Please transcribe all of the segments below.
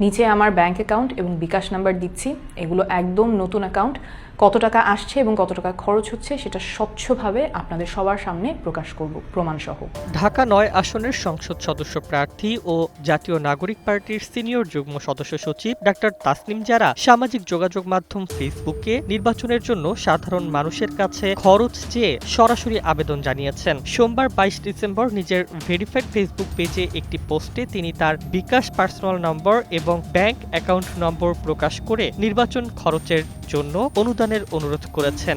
নিচে আমার bank account এবং বিকাশ নাম্বার দিচ্ছি। এগুলো একদম নতুন অ্যাকাউন্ট। কত টাকা আসছে এবং কত টাকা খরচ হচ্ছে সেটা স্বচ্ছভাবে আপনাদের সবার সামনে প্রকাশ করব প্রমাণসহ। ঢাকা ৯ আসনের সংসদ সদস্য প্রার্থী ও জাতীয় নাগরিক পার্টির সিনিয়র যুগ্ম সদস্য সচিব ডাক্তার তাসনিম জারা সামাজিক যোগাযোগ মাধ্যম ফেসবুকে নির্বাচনের জন্য সাধারণ মানুষের কাছে খরচ চেয়ে সরাসরি আবেদন জানিয়েছেন। সোমবার ২২ ডিসেম্বর নিজের ভেরিফাইড ফেসবুক পেজে একটি পোস্টে তিনি তার বিকাশ পার্সোনাল নম্বর এবং ব্যাংক অ্যাকাউন্ট নম্বর প্রকাশ করে নির্বাচন খরচের জন্য অনুদানের অনুরোধ করেছেন।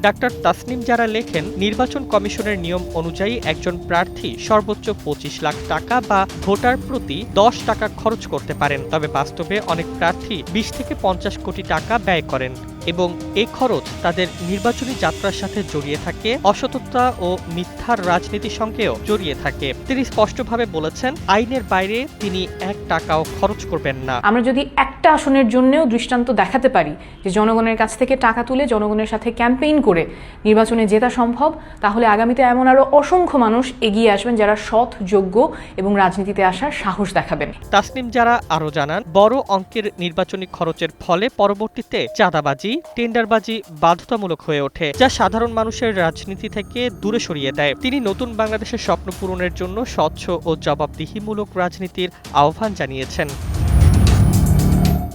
ডাক্তার তাসনিম জারা লেখেন, নির্বাচন কমিশনের নিয়ম অনুযায়ী একজন প্রার্থী সর্বোচ্চ ২৫ লাখ টাকা বা ভোটার প্রতি ১০ টাকা খরচ করতে পারেন। তবে বাস্তবে অনেক প্রার্থী ২০ থেকে ৫০ কোটি টাকা ব্যয় করেন এবং এই খরচ তাদের নির্বাচনী যাত্রার সাথে জড়িয়ে থাকে, অসততা ও মিথ্যার রাজনীতির সঙ্গেও জড়িয়ে থাকে। তিনি স্পষ্টভাবে বলেছেন, আইনের বাইরে তিনি ১ টাকাও খরচ করবেন না। আমরা যদি একটা আসনের জন্যও দৃষ্টান্ত দেখাতে পারি যে জনগণের কাছ থেকে টাকা তুলে জনগণের সাথে ক্যাম্পেইন করে নির্বাচনে জেতা সম্ভব, তাহলে আগামীতে এমন আরো অসংখ্য মানুষ এগিয়ে আসবেন যারা সৎ, যোগ্য এবং রাজনীতিতে আসার সাহস দেখাবেন। তাসনিম জারা আরও জানান, বড় অঙ্কের নির্বাচনী খরচের ফলে পরবর্তীতে চাঁদাবাজি, টেন্ডারবাজি বাধ্যতামূলক হয়ে ওঠে, যা সাধারণ মানুষের রাজনীতি থেকে দূরে সরিয়ে দেয়। তিনি নতুন বাংলাদেশের স্বপ্ন পূরণের জন্য স্বচ্ছ ও জবাবদিহিমূলক রাজনীতির আহ্বান জানিয়েছেন।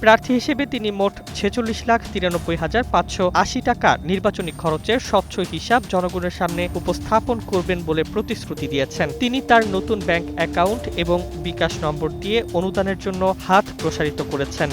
প্রার্থী হিসেবে তিনি মোট ৪৬,৯৩,৫৮০ টাকা নির্বাচনী খরচের স্বচ্ছ হিসাব জনগণের সামনে উপস্থাপন করবেন বলে প্রতিশ্রুতি দিয়েছেন। তিনি তার নতুন ব্যাংক অ্যাকাউন্ট এবং বিকাশ নম্বর দিয়ে অনুদানের জন্য হাত প্রসারিত করেছেন।